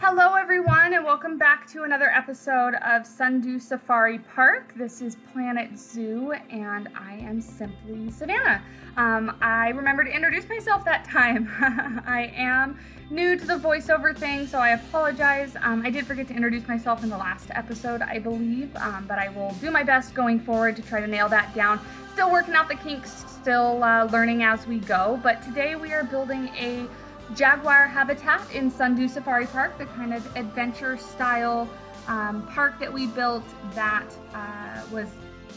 Hello everyone and welcome back to another episode of Sundew Safari Park. This is Planet Zoo and I am Simply.Savannah. I remember to introduce myself that time. I am new to the voiceover thing, so I apologize. I did forget to introduce myself in the last episode, I believe, but I will do my best going forward to try to nail that down. Still working out the kinks, still learning as we go, but today we are building a Jaguar habitat in Sundew Safari Park, the kind of adventure style park that we built that was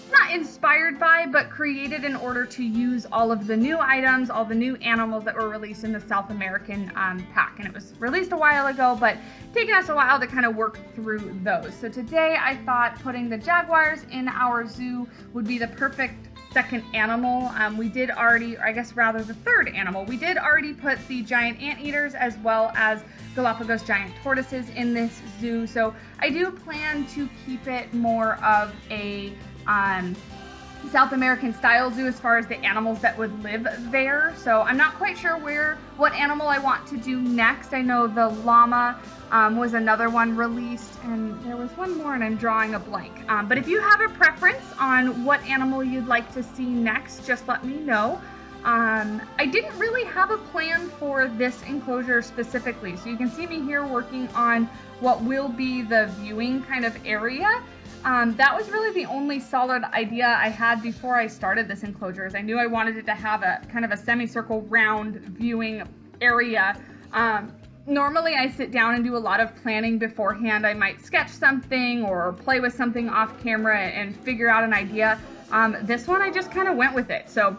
not inspired by, but created in order to use all of the new items, all the new animals that were released in the South American pack. And it was released a while ago, but taking us a while to kind of work through those. So today I thought putting the Jaguars in our zoo would be the perfect second animal. We did already, or I guess rather the third animal, we did already put the giant anteaters as well as Galapagos giant tortoises in this zoo. So I do plan to keep it more of a South American style zoo as far as the animals that would live there. So I'm not quite sure what animal I want to do next. I know the llama was another one released, and there was one more and I'm drawing a blank. But if you have a preference on what animal you'd like to see next, just let me know. I didn't really have a plan for this enclosure specifically. So you can see me here working on what will be the viewing kind of area. That was really the only solid idea I had before I started this enclosure, is I knew I wanted it to have a kind of a semicircle round viewing area. Normally I sit down and do a lot of planning beforehand. I might sketch something or play with something off camera and figure out an idea. This one I just kind of went with it. So,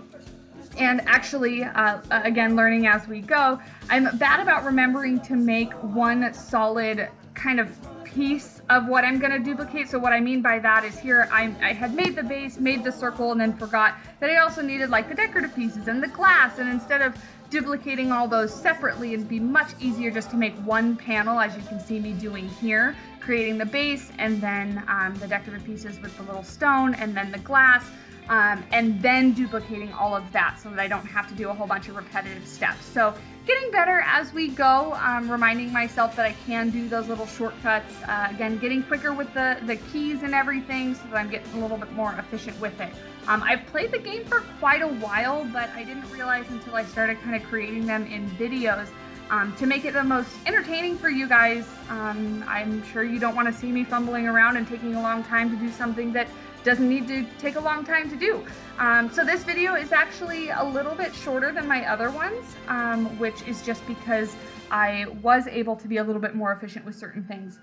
and actually, again, learning as we go, I'm bad about remembering to make one solid kind of piece of what I'm going to duplicate. So what I mean by that is here I had made the base, made the circle, and then forgot that I also needed like the decorative pieces and the glass, and instead of duplicating all those separately, it'd be much easier just to make one panel, as you can see me doing here, creating the base and then the decorative pieces with the little stone and then the glass, and then duplicating all of that so that I don't have to do a whole bunch of repetitive steps. So getting better as we go, reminding myself that I can do those little shortcuts, again, getting quicker with the keys and everything so that I'm getting a little bit more efficient with it. I've played the game for quite a while, but I didn't realize until I started kind of creating them in videos to make it the most entertaining for you guys. I'm sure you don't want to see me fumbling around and taking a long time to do something that doesn't need to take a long time to do. So this video is actually a little bit shorter than my other ones, which is just because I was able to be a little bit more efficient with certain things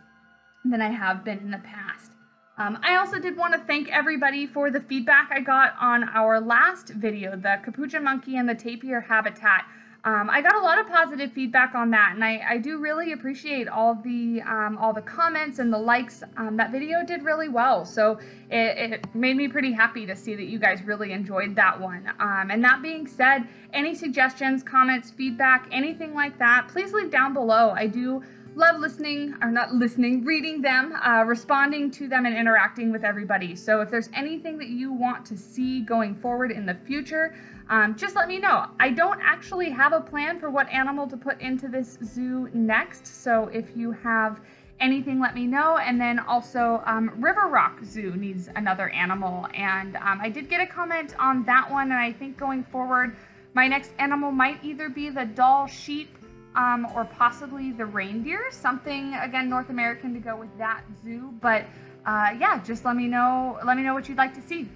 than I have been in the past. I also did want to thank everybody for the feedback I got on our last video, the capuchin monkey and the tapir habitat. I got a lot of positive feedback on that, and I do really appreciate all the comments and the likes. That video did really well, so it made me pretty happy to see that you guys really enjoyed that one. And that being said, any suggestions, comments, feedback, anything like that, please leave down below. I do love reading them, responding to them, and interacting with everybody. So if there's anything that you want to see going forward in the future, just let me know. I don't actually have a plan for what animal to put into this zoo next, so if you have anything, let me know. And then also River Rock Zoo needs another animal, and I did get a comment on that one, and I think going forward my next animal might either be the doll sheep or possibly the reindeer, something again North American to go with that zoo. But yeah, just let me know what you'd like to see.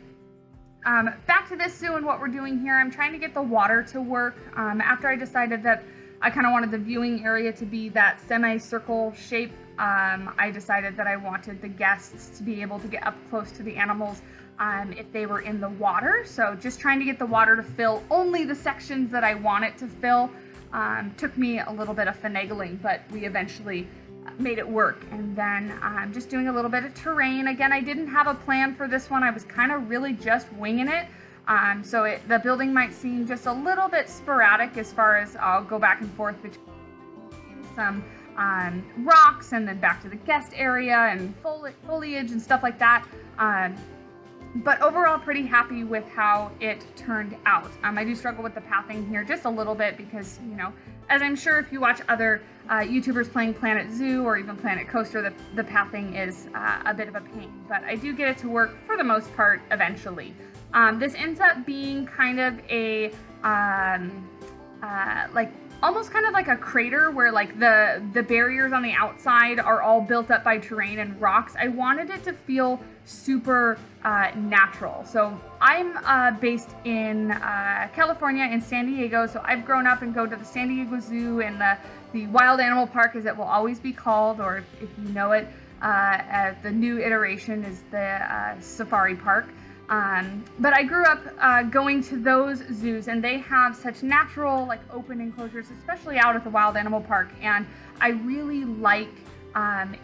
Back to this zoo and what we're doing here. I'm trying to get the water to work. After I decided that I kind of wanted the viewing area to be that semicircle shape, I decided that I wanted the guests to be able to get up close to the animals if they were in the water. So just trying to get the water to fill only the sections that I want it to fill. Took me a little bit of finagling, but we eventually made it work. And then I'm just doing a little bit of terrain. Again, I didn't have a plan for this one. I was kind of really just winging it. So the building might seem just a little bit sporadic as far as I'll go back and forth between some rocks and then back to the guest area and foliage and stuff like that. But overall, pretty happy with how it turned out. I do struggle with the pathing here just a little bit because, you know, as I'm sure if you watch other YouTubers playing Planet Zoo or even Planet Coaster, the pathing is a bit of a pain. But I do get it to work for the most part eventually. This ends up being kind of a, like, almost kind of like a crater where like the barriers on the outside are all built up by terrain and rocks. I wanted it to feel super natural. So I'm based in California, in San Diego. So I've grown up and go to the San Diego Zoo and the Wild Animal Park, as it will always be called, or if you know it, the new iteration is the Safari Park. But I grew up going to those zoos, and they have such natural, like, open enclosures, especially out at the Wild Animal Park, and I really like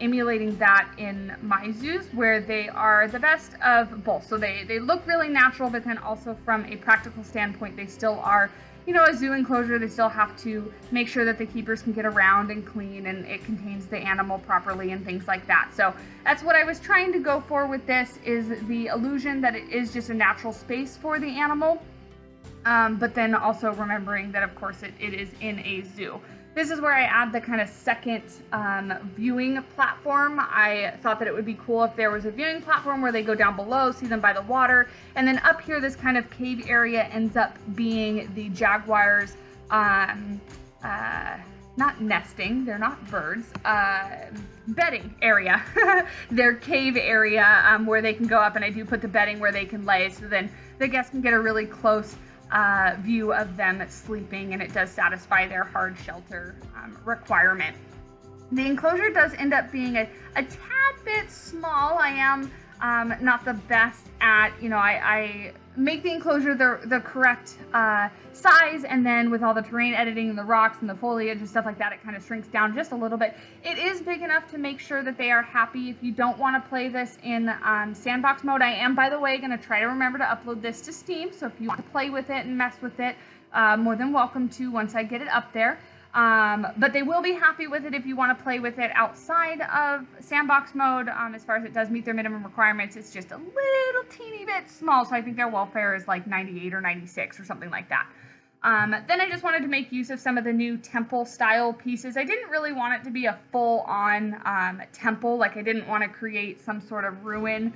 emulating that in my zoos, where they are the best of both. So they look really natural, but then also from a practical standpoint, they still are, you know, a zoo enclosure. They still have to make sure that the keepers can get around and clean, and it contains the animal properly and things like that. So that's what I was trying to go for with this, is the illusion that it is just a natural space for the animal, but then also remembering that, of course, it is in a zoo. This is where I add the kind of second viewing platform. I thought that it would be cool if there was a viewing platform where they go down below, see them by the water, and then up here, this kind of cave area ends up being the Jaguars, not nesting, they're not birds, bedding area. Their cave area where they can go up, and I do put the bedding where they can lay, so then the guests can get a really close view of them sleeping, and it does satisfy their hard shelter requirement. The enclosure does end up being a tad bit small. I am not the best at, you know, I make the enclosure the correct size, and then with all the terrain editing and the rocks and the foliage and stuff like that, it kind of shrinks down just a little bit. It is big enough to make sure that they are happy. If you don't want to play this in sandbox mode, I am, by the way, going to try to remember to upload this to Steam, so if you want to play with it and mess with it, more than welcome to once I get it up there. But they will be happy with it if you want to play with it outside of sandbox mode. As far as it does meet their minimum requirements, it's just a little teeny bit small, so I think their welfare is like 98 or 96 or something like that. Then I just wanted to make use of some of the new temple style pieces. I didn't really want it to be a full-on temple, like I didn't want to create some sort of ruin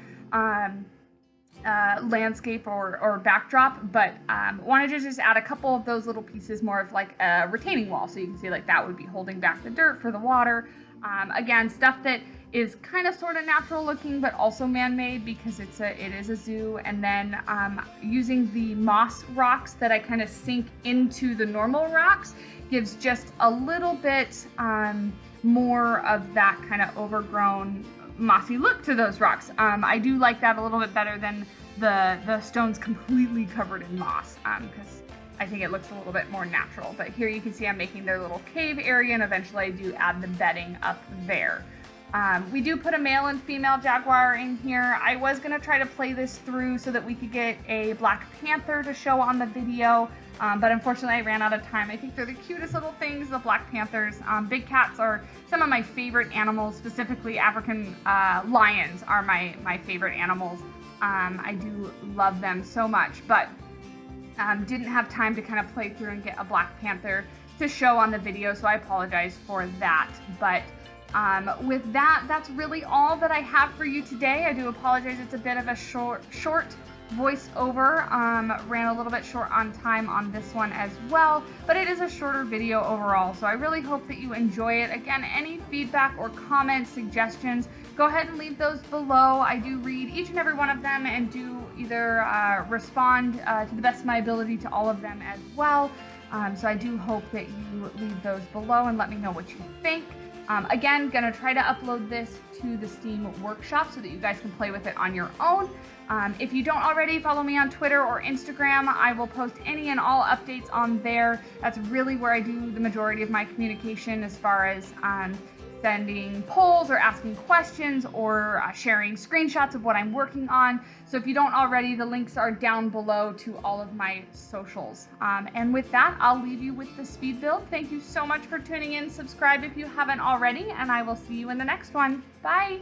landscape or backdrop, but wanted to just add a couple of those little pieces, more of like a retaining wall, so you can see like that would be holding back the dirt for the water. Again, stuff that is kind of sort of natural looking, but also man-made, because it is a zoo. And then using the moss rocks that I kind of sink into the normal rocks gives just a little bit more of that kind of overgrown mossy look to those rocks. I do like that a little bit better than the stones completely covered in moss, because I think it looks a little bit more natural. But here you can see I'm making their little cave area, and eventually I do add the bedding up there. We do put a male and female jaguar in here. I was going to try to play this through so that we could get a black panther to show on the video, but unfortunately I ran out of time. I think they're the cutest little things, the black panthers. Big cats are some of my favorite animals, specifically African lions are my favorite animals. I do love them so much, but didn't have time to kind of play through and get a black panther to show on the video, so I apologize for that. But with that, that's really all that I have for you today. I do apologize, it's a bit of a short voiceover. Ran a little bit short on time on this one as well, but it is a shorter video overall, so I really hope that you enjoy it. Again, any feedback or comments, suggestions, go ahead and leave those below. I do read each and every one of them and do either respond to the best of my ability to all of them as well. So I do hope that you leave those below and let me know what you think. Again, gonna try to upload this to the SteamWorkshop so that you guys can play with it on your own. If you don't already, follow me on Twitter or Instagram. I will post any and all updates on there. That's really where I do the majority of my communication, as far as sending polls or asking questions or sharing screenshots of what I'm working on. So if you don't already, the links are down below to all of my socials. And with that, I'll leave you with the speed build. Thank you so much for tuning in. Subscribe if you haven't already, and I will see you in the next one. Bye!